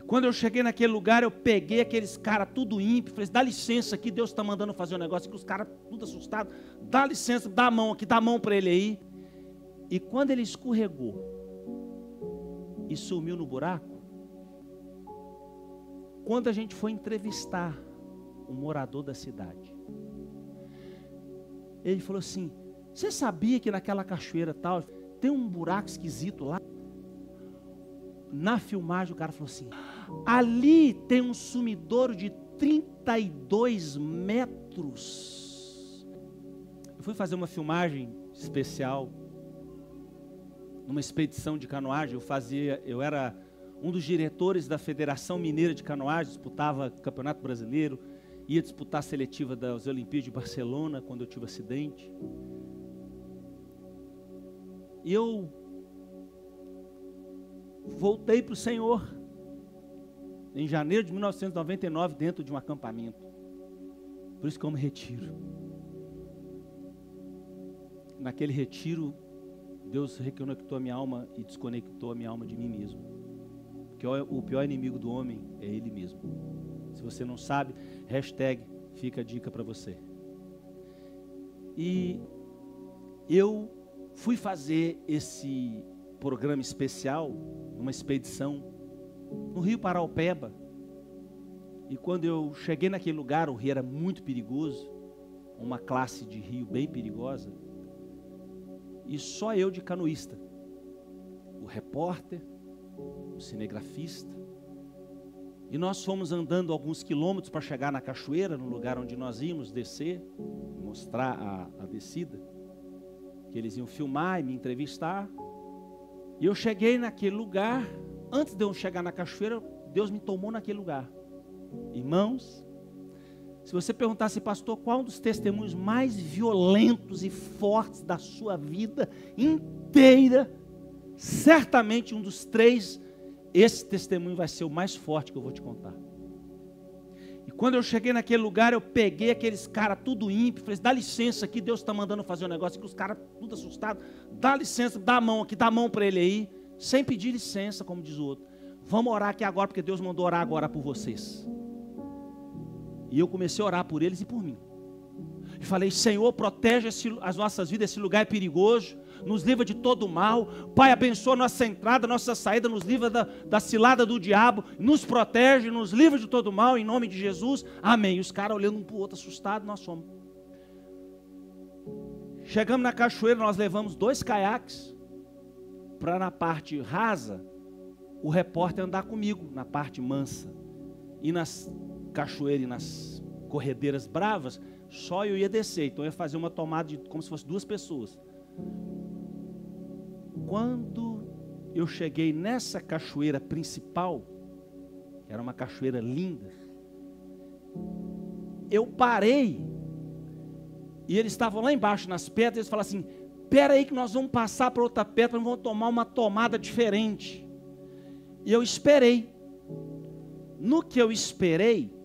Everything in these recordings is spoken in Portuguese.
Quando eu cheguei naquele lugar, eu peguei aqueles caras tudo ímpio, falei, dá licença aqui, Deus está mandando fazer um negócio, que os caras tudo assustados, dá licença, dá a mão aqui, dá a mão para ele aí. E quando ele escorregou e sumiu no buraco, quando a gente foi entrevistar um morador da cidade, ele falou assim, você sabia que naquela cachoeira tal, tem um buraco esquisito lá? Na filmagem o cara falou assim, ali tem um sumidouro de 32 metros. Eu fui fazer uma filmagem especial, numa expedição de canoagem. Eu era um dos diretores da Federação Mineira de Canoagem, disputava Campeonato Brasileiro, ia disputar a seletiva das Olimpíadas de Barcelona, quando eu tive acidente. E eu voltei para o Senhor em janeiro de 1999, dentro de um acampamento. Por isso que eu me retiro. Naquele retiro, Deus reconectou a minha alma e desconectou a minha alma de mim mesmo. Porque o pior inimigo do homem é ele mesmo. Se você não sabe, hashtag fica a dica para você. E eu fui fazer esse programa especial, uma expedição no Rio Paraupeba. E quando eu cheguei naquele lugar, o rio era muito perigoso, uma classe de rio bem perigosa, e só eu de canoísta, o repórter, o cinegrafista, e nós fomos andando alguns quilômetros para chegar na cachoeira, no lugar onde nós íamos descer, mostrar a descida, que eles iam filmar e me entrevistar. E eu cheguei naquele lugar, antes de eu chegar na cachoeira, Deus me tomou naquele lugar. Irmãos, se você perguntasse, pastor, qual um dos testemunhos mais violentos e fortes da sua vida inteira, certamente um dos três, esse testemunho vai ser o mais forte que eu vou te contar. E quando eu cheguei naquele lugar, eu peguei aqueles caras tudo ímpio, falei, dá licença aqui, Deus está mandando fazer um negócio, que os caras tudo assustados, dá licença, dá a mão aqui, dá a mão para ele aí, sem pedir licença, como diz o outro. Vamos orar aqui agora, porque Deus mandou orar agora por vocês. E eu comecei a orar por eles e por mim. E falei, Senhor, protege as nossas vidas, esse lugar é perigoso, nos livra de todo o mal. Pai, abençoa nossa entrada, nossa saída, nos livra da cilada do diabo, nos protege, nos livra de todo o mal, em nome de Jesus, amém. E os caras olhando um para o outro assustados, nós fomos. Chegamos na cachoeira, nós levamos 2 caiaques, para na parte rasa, o repórter andar comigo, na parte mansa. E nas cachoeiras e nas corredeiras bravas, só eu ia descer, então eu ia fazer uma tomada como se fosse 2 pessoas. Quando eu cheguei nessa cachoeira principal, que era uma cachoeira linda, eu parei, e eles estavam lá embaixo nas pedras, eles falaram assim, espera aí que nós vamos passar para outra pedra, nós vamos tomar uma tomada diferente. E eu esperei. No que eu esperei,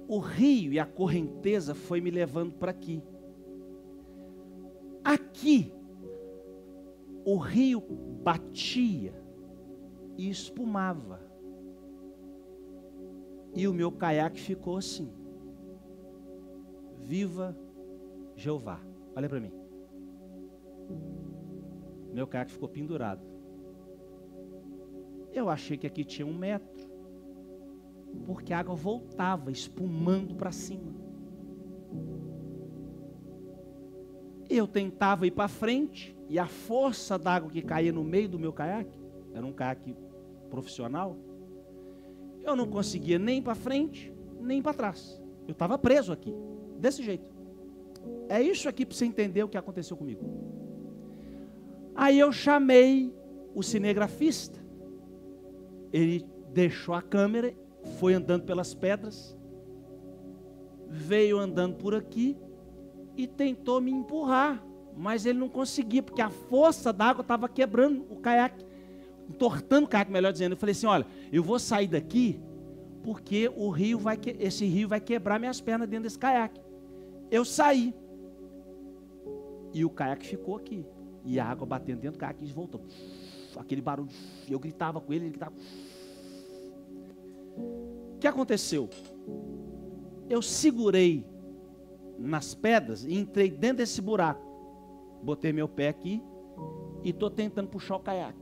o rio e a correnteza foi me levando para aqui. Aqui, o rio batia e espumava. E o meu caiaque ficou assim. Viva Jeová. Olha para mim. Meu caiaque ficou pendurado. Eu achei que aqui tinha 1 metro. Porque a água voltava, espumando para cima. Eu tentava ir para frente, e a força da água que caía no meio do meu caiaque, era um caiaque profissional, eu não conseguia nem para frente, nem para trás. Eu estava preso aqui, desse jeito. É isso aqui para você entender o que aconteceu comigo. Aí eu chamei o cinegrafista, ele deixou a câmera, foi andando pelas pedras, veio andando por aqui e tentou me empurrar, mas ele não conseguia, porque a força da água estava quebrando o caiaque, entortando o caiaque, melhor dizendo. Eu falei assim, olha, eu vou sair daqui, porque esse rio vai quebrar minhas pernas dentro desse caiaque. Eu saí, e o caiaque ficou aqui, e a água batendo dentro do caiaque e voltou. aquele barulho. Eu gritava com ele, ele gritava. O que aconteceu? Eu segurei nas pedras e entrei dentro desse buraco. Botei meu pé aqui e estou tentando puxar o caiaque.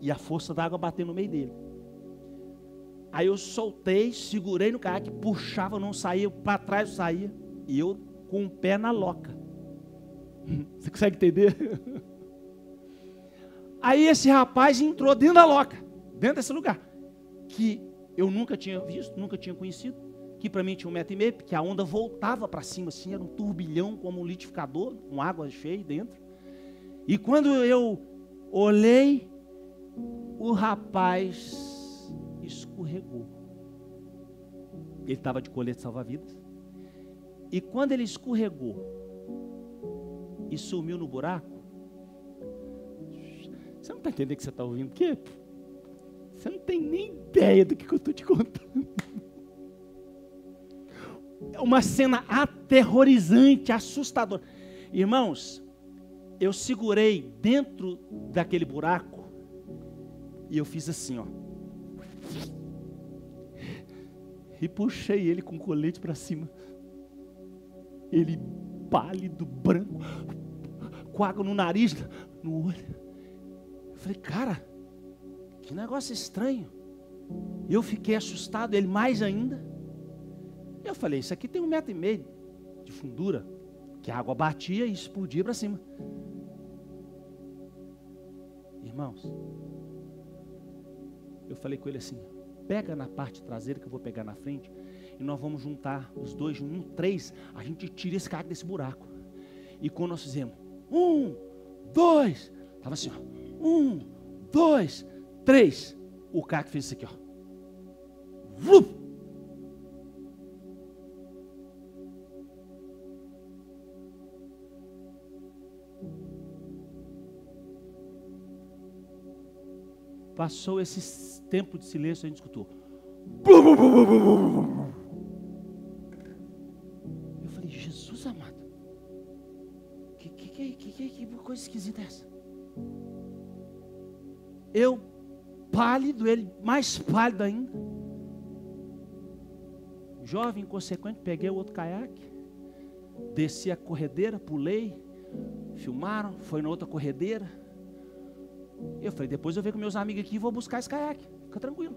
E a força da água bateu no meio dele. Aí eu soltei, segurei no caiaque, puxava, não saía, para trás eu saía. E eu com o pé na loca. Você consegue entender? Aí esse rapaz entrou dentro da loca, dentro desse lugar, que eu nunca tinha visto, nunca tinha conhecido, que para mim tinha 1,5 metro, porque a onda voltava para cima assim, era um turbilhão como um liquidificador, com água cheia dentro. E quando eu olhei, o rapaz escorregou. Ele estava de colete salva-vidas. E quando ele escorregou e sumiu no buraco, você não está entendendo o que você está ouvindo? Porque você não tem nem ideia do que eu estou te contando. É uma cena aterrorizante, assustadora. Irmãos, eu segurei dentro daquele buraco e eu fiz assim, ó. E puxei ele com o colete para cima. Ele pálido, branco, com água no nariz, no olho. Eu falei, cara, que negócio estranho. Eu fiquei assustado, ele mais ainda. Eu falei, isso aqui tem 1,5 metro de fundura, que a água batia e explodia para cima. Irmãos, eu falei com ele assim, pega na parte traseira que eu vou pegar na frente, e nós vamos juntar os dois, 3, a gente tira esse cara desse buraco. E quando nós fizemos, 1, 2, estava assim, ó, 1, 2, 3, o cara que fez isso aqui, ó. Vup! Passou esse tempo de silêncio, a gente escutou. Eu falei, Jesus amado, que coisa esquisita é essa? Eu pálido, ele mais pálido ainda. Jovem, inconsequente, peguei o outro caiaque, desci a corredeira, pulei, filmaram, foi na outra corredeira. Eu falei, depois eu venho com meus amigos aqui e vou buscar esse caiaque. Fica tranquilo.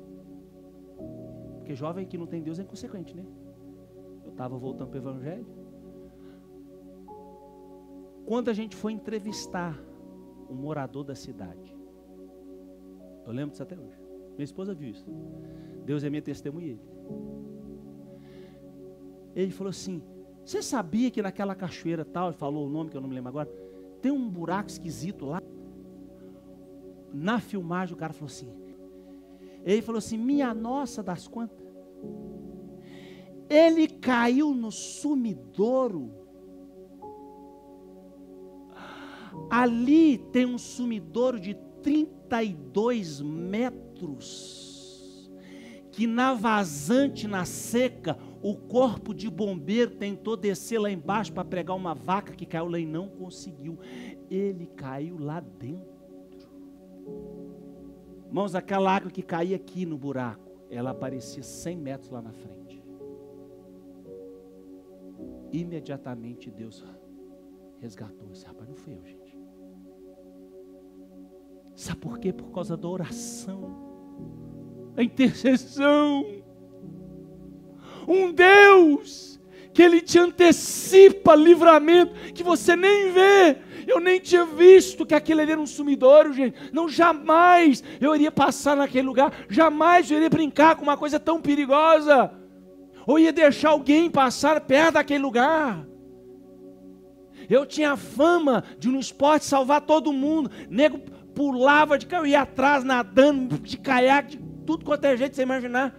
Porque jovem que não tem Deus é inconsequente, né? Eu estava voltando para o evangelho. Quando a gente foi entrevistar um morador da cidade, eu lembro disso até hoje. Minha esposa viu isso. Deus é minha testemunha. Ele falou assim, você sabia que naquela cachoeira tal, ele falou o nome que eu não me lembro agora, tem um buraco esquisito lá? Na filmagem o cara falou assim, ele falou assim, minha nossa das quantas? Ele caiu no sumidouro. Ali tem um sumidouro de 32 metros, que na vazante, na seca, o corpo de bombeiro tentou descer lá embaixo para pregar uma vaca que caiu lá e não conseguiu. Ele caiu lá dentro. Irmãos, aquela água que caía aqui no buraco, ela aparecia 100 metros lá na frente. Imediatamente Deus resgatou esse rapaz. Não fui eu, gente. Sabe por quê? Por causa da oração, a intercessão. Um Deus que Ele te antecipa livramento que você nem vê. Eu nem tinha visto que aquele ali era um sumidouro, gente. Não, jamais eu iria passar naquele lugar. Jamais eu iria brincar com uma coisa tão perigosa. Ou ia deixar alguém passar perto daquele lugar. Eu tinha a fama de no esporte salvar todo mundo. Nego pulava de carro, ia atrás nadando de caiaque, de tudo quanto é jeito, você imaginar.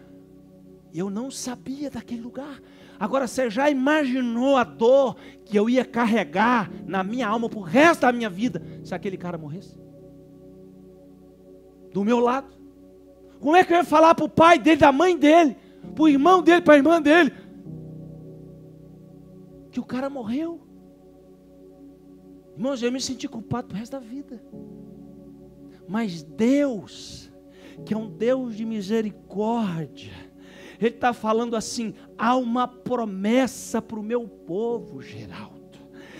Eu não sabia daquele lugar. Agora você já imaginou a dor que eu ia carregar na minha alma pro resto da minha vida se aquele cara morresse? Do meu lado. Como é que eu ia falar pro pai dele, da mãe dele, pro irmão dele, pra irmã dele, que o cara morreu? Irmãos, eu me senti culpado pro resto da vida. Mas Deus, que é um Deus de misericórdia, Ele está falando assim: há uma promessa para o meu povo, Geraldo.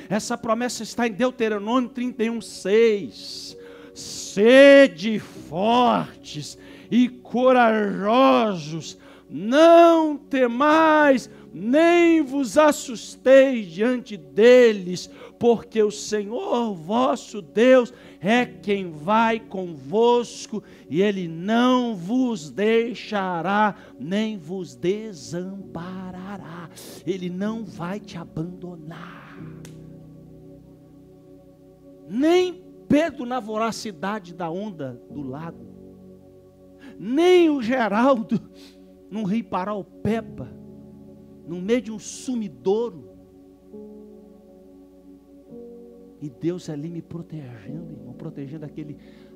Essa promessa está em Deuteronômio 31:6. Sede fortes e corajosos, não temais, nem vos assusteis diante deles, porque o Senhor vosso Deus é quem vai convosco, e Ele não vos deixará, nem vos desamparará. Ele não vai te abandonar. Nem Pedro na voracidade da onda do lago, nem o Geraldo num rio Paraopeba, no meio de um sumidouro, e Deus ali me protegendo, irmão, protegendo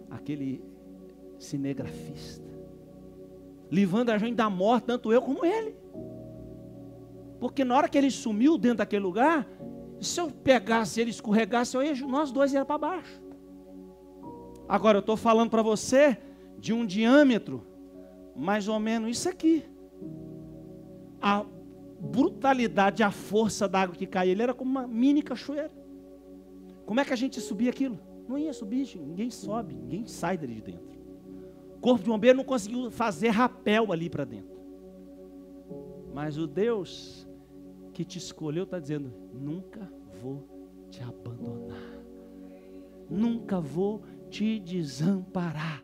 aquele cinegrafista, livrando a gente da morte, tanto eu como ele, porque na hora que ele sumiu dentro daquele lugar, se eu pegasse ele, escorregasse, nós dois íamos para baixo. Agora eu estou falando para você de um diâmetro mais ou menos isso aqui. A brutalidade, a força da água que caía, ele era como uma mini cachoeira. Como é que a gente subia aquilo? Não ia subir, ninguém sobe, ninguém sai dali de dentro. O corpo de bombeiro não conseguiu fazer rapel ali para dentro. Mas o Deus que te escolheu está dizendo: nunca vou te abandonar, nunca vou te desamparar.